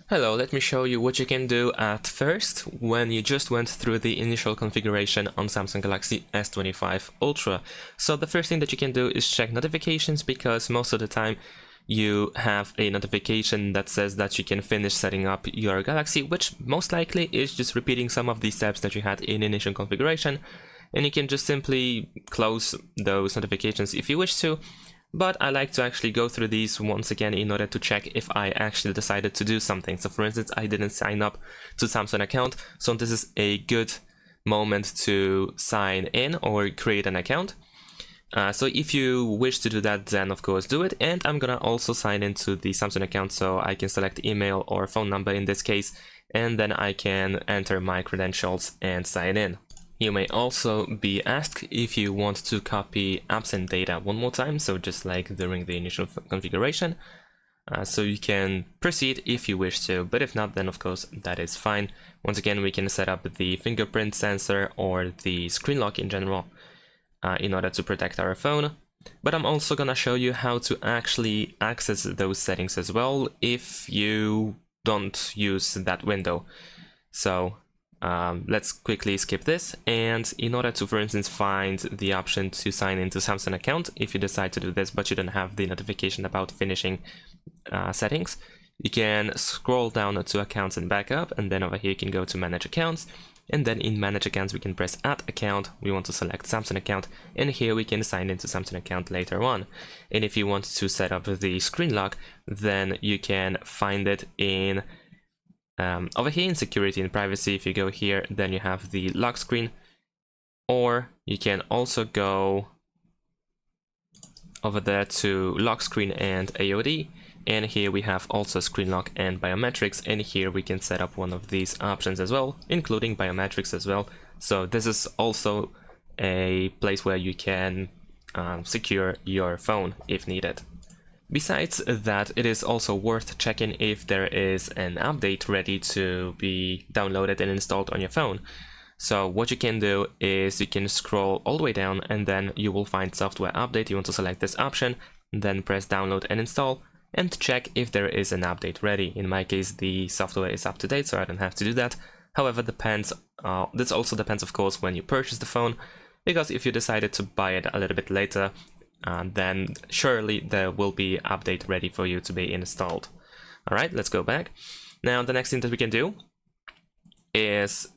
Hello, let me show you what you can do at first when you just went through the initial configuration on Samsung Galaxy S25 Ultra. So the first thing that you can do is check notifications, because most of the time you have a notification that says that you can finish setting up your Galaxy, which most likely is just repeating some of the steps that you had in initial configuration, and you can just simply close those notifications if you wish to. But I like to actually go through these once again in order to check if I actually decided to do something. So for instance, I didn't sign up to Samsung account, so this is a good moment to sign in or create an account. So if you wish to do that, then of course do it. And I'm gonna also sign into the Samsung account, so I can select email or phone number in this case, and then I can enter my credentials and sign in. You may also be asked if you want to copy absent data one more time, so just like during the initial configuration. So you can proceed if you wish to, but if not, then of course that is fine. Once again, we can set up the fingerprint sensor or the screen lock in general in order to protect our phone. But I'm also gonna show you how to actually access those settings as well if you don't use that window. So let's quickly skip this, and in order to, for instance, find the option to sign into Samsung account, if you decide to do this but you don't have the notification about finishing settings, you can scroll down to accounts and backup, and then over here you can go to manage accounts, and then in manage accounts we can press add account. We want to select Samsung account, and here we can sign into Samsung account later on. And if you want to set up the screen lock, then you can find it in over here in security and privacy. If you go here, then you have the lock screen, or you can also go over there to lock screen and AOD, and here we have also screen lock and biometrics, and here we can set up one of these options as well, including biometrics as well. So this is also a place where you can secure your phone if needed. Besides that, it is also worth checking if there is an update ready to be downloaded and installed on your phone. So what you can do is you can scroll all the way down, and then you will find software update. You want to select this option, then press download and install, and check if there is an update ready. In my case, the software is up to date, so I don't have to do that. However, this also depends, of course, when you purchase the phone, because if you decided to buy it a little bit later, then surely there will be update ready for you to be installed. Alright, let's go back. Now the next thing that we can do is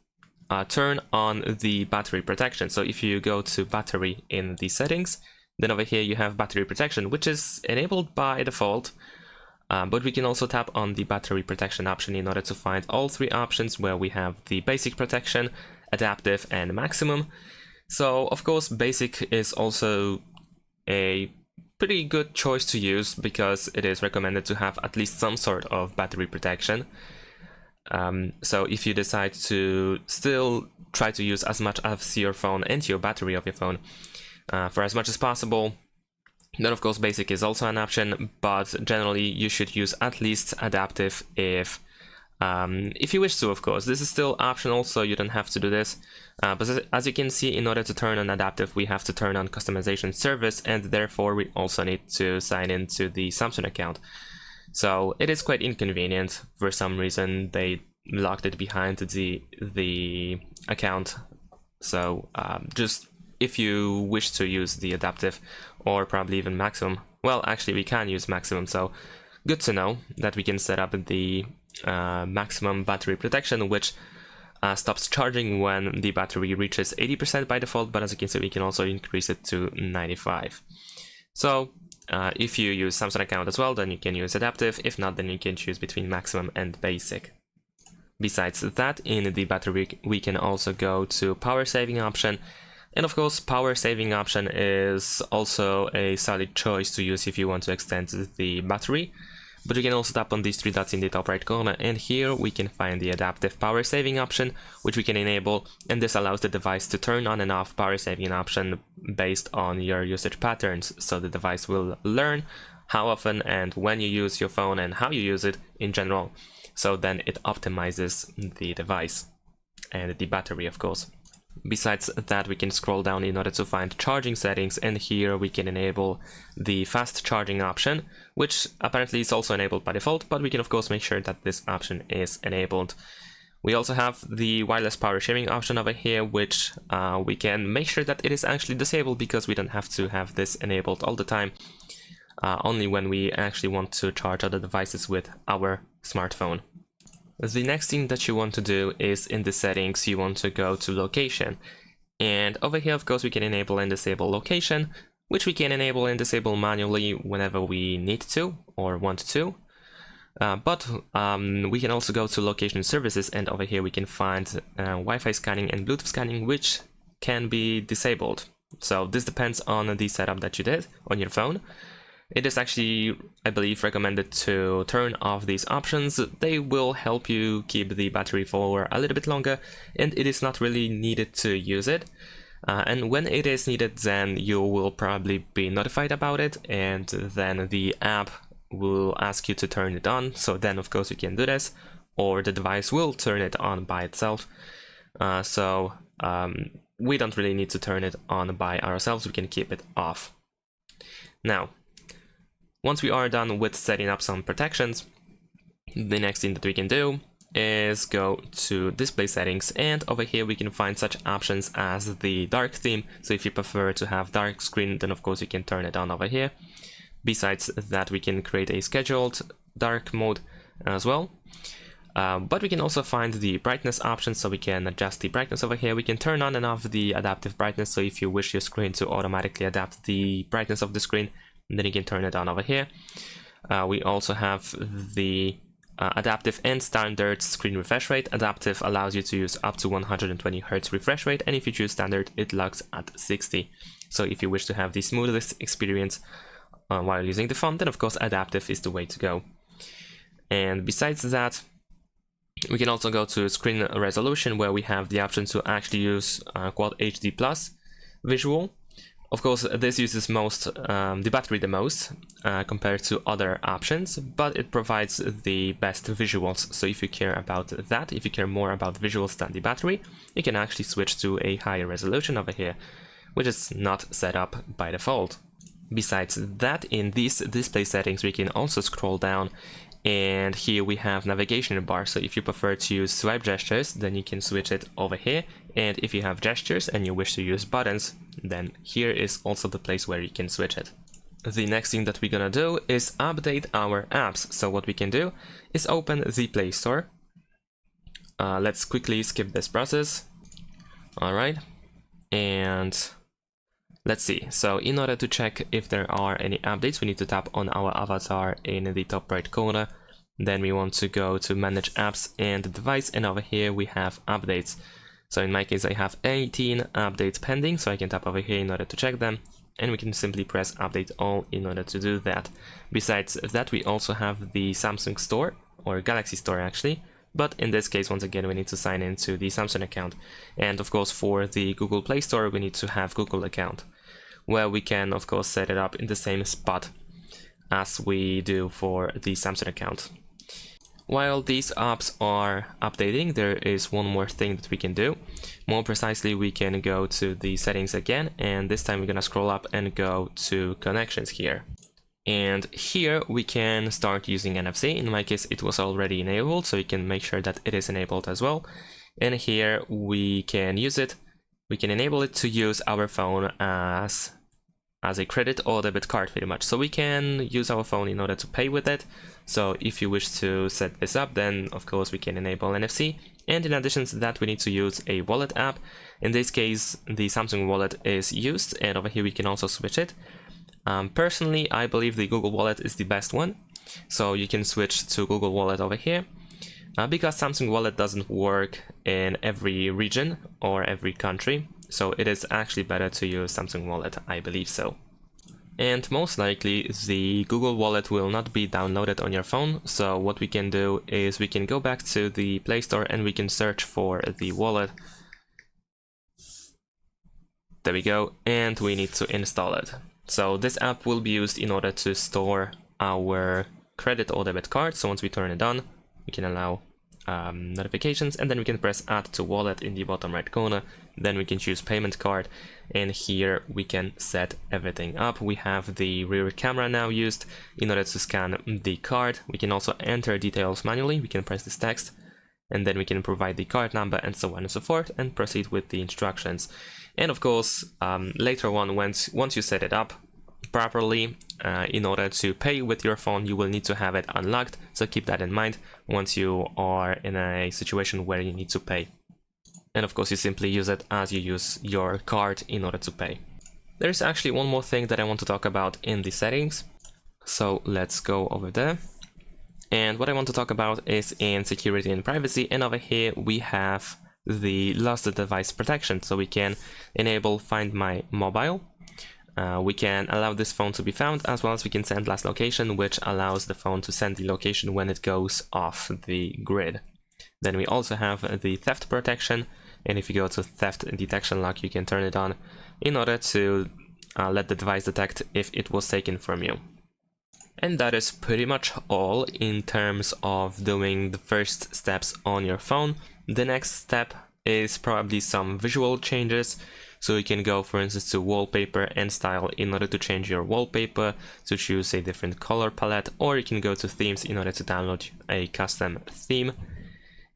turn on the battery protection. So if you go to battery in the settings, then over here you have battery protection, which is enabled by default, but we can also tap on the battery protection option in order to find all three options, where we have the basic protection, adaptive, and maximum. So of course basic is also a pretty good choice to use, because it is recommended to have at least some sort of battery protection. So if you decide to still try to use as much as your phone and your battery of your phone for as much as possible, then of course basic is also an option, but generally you should use at least adaptive if you wish to. Of course, this is still optional, so you don't have to do this. But as you can see, in order to turn on adaptive, we have to turn on customization service, and therefore we also need to sign into the Samsung account. So it is quite inconvenient. For some reason, they locked it behind the account. So just if you wish to use the adaptive, or probably even maximum, well, actually we can use maximum, so good to know that we can set up the maximum battery protection, which stops charging when the battery reaches 80% by default, but as you can see, we can also increase it to 95. So if you use Samsung account as well, then you can use adaptive. If not, then you can choose between maximum and basic. Besides that, in the battery we can also go to power saving option, and of course power saving option is also a solid choice to use if you want to extend the battery. But you can also tap on these three dots in the top right corner, and here we can find the adaptive power saving option, which we can enable, and this allows the device to turn on and off power saving option based on your usage patterns. So the device will learn how often and when you use your phone and how you use it in general, so then it optimizes the device and the battery, of course. Besides that, we can scroll down in order to find charging settings, and here we can enable the fast charging option, which apparently is also enabled by default, but we can of course make sure that this option is enabled. We also have the wireless power sharing option over here, which we can make sure that it is actually disabled, because we don't have to have this enabled all the time, only when we actually want to charge other devices with our smartphone. The next thing that you want to do is in the settings, you want to go to location. And over here, of course, we can enable and disable location, which we can enable and disable manually whenever we need to or want to. But we can also go to location services, and over here we can find Wi-Fi scanning and Bluetooth scanning, which can be disabled. So this depends on the setup that you did on your phone. It is actually, I believe, recommended to turn off these options. They will help you keep the battery for a little bit longer, and it is not really needed to use it. And when it is needed, then you will probably be notified about it, and then the app will ask you to turn it on. So then, of course, you can do this, or the device will turn it on by itself. We don't really need to turn it on by ourselves. We can keep it off. Now, once we are done with setting up some protections, the next thing that we can do is go to display settings, and over here we can find such options as the dark theme. So if you prefer to have dark screen, then of course you can turn it on over here. Besides that, we can create a scheduled dark mode as well. But we can also find the brightness option, so we can adjust the brightness over here. We can turn on and off the adaptive brightness, so if you wish your screen to automatically adapt the brightness of the screen, then you can turn it on over here. We also have the adaptive and standard screen refresh rate. Adaptive allows you to use up to 120 Hz refresh rate, and if you choose standard, it locks at 60. So if you wish to have the smoothest experience while using the phone, then of course adaptive is the way to go. And besides that, we can also go to screen resolution, where we have the option to actually use Quad HD Plus visual. Of course, this uses the battery the most compared to other options, but it provides the best visuals. So if you care about that, if you care more about visuals than the battery, you can actually switch to a higher resolution over here, which is not set up by default. Besides that, in these display settings, we can also scroll down, and here we have navigation bar. So if you prefer to use swipe gestures, then you can switch it over here. And if you have gestures and you wish to use buttons, then here is also the place where you can switch it. The next thing that we're gonna do is update our apps. So what we can do is open the Play Store. Let's quickly skip this process. All right, and let's see. So in order to check if there are any updates, we need to tap on our avatar in the top right corner. Then we want to go to manage apps and device, and over here we have updates. So in my case, I have 18 updates pending, so I can tap over here in order to check them, and we can simply press update all in order to do that. Besides that, we also have the Samsung Store, or Galaxy Store actually, but in this case, once again, we need to sign into the Samsung account. And of course, for the Google Play Store, we need to have Google account, where we can of course set it up in the same spot as we do for the Samsung account. While these apps are updating, there is one more thing that we can do. More precisely, we can go to the settings again, and this time we're gonna scroll up and go to connections here. And here we can start using NFC. In my case, it was already enabled, so you can make sure that it is enabled as well. And here we can use it. We can enable it to use our phone as a credit or debit card, pretty much. So we can use our phone in order to pay with it. So if you wish to set this up, then of course we can enable NFC. And in addition to that, we need to use a wallet app. In this case, the Samsung Wallet is used, and over here we can also switch it. Personally, I believe the Google Wallet is the best one. So you can switch to Google Wallet over here. Because Samsung Wallet doesn't work in every region or every country, so it is actually better to use Samsung Wallet, I believe so. And most likely the Google Wallet will not be downloaded on your phone, so what we can do is we can go back to the Play Store and we can search for the wallet. There we go, and we need to install it. So this app will be used in order to store our credit or debit card. So once we turn it on, we can allow notifications, and then we can press add to wallet in the bottom right corner. Then we can choose payment card, and here we can set everything up. We have the rear camera now used in order to scan the card. We can also enter details manually. We can press this text, and then we can provide the card number and so on and so forth, and proceed with the instructions. And of course, later on, once you set it up properly, in order to pay with your phone, you will need to have it unlocked, so keep that in mind once you are in a situation where you need to pay. And of course, you simply use it as you use your card in order to pay. There's actually one more thing that I want to talk about in the settings, so let's go over there. And what I want to talk about is in security and privacy, and over here we have the lost device protection, so we can enable Find My Mobile. We can allow this phone to be found, as well as we can send last location, which allows the phone to send the location when it goes off the grid. Then we also have the theft protection, and if you go to theft detection lock, you can turn it on in order to let the device detect if it was taken from you. And that is pretty much all in terms of doing the first steps on your phone. The next step is probably some visual changes. So you can go, for instance, to wallpaper and style in order to change your wallpaper, to choose a different color palette, or you can go to themes in order to download a custom theme.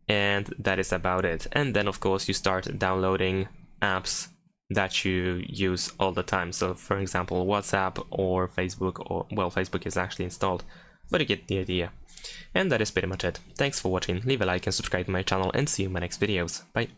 And that is about it. And then of course you start downloading apps that you use all the time. So for example, WhatsApp or Facebook, or well, Facebook is actually installed, but you get the idea. And that is pretty much it. Thanks for watching, leave a like and subscribe to my channel, and see you in my next videos. Bye.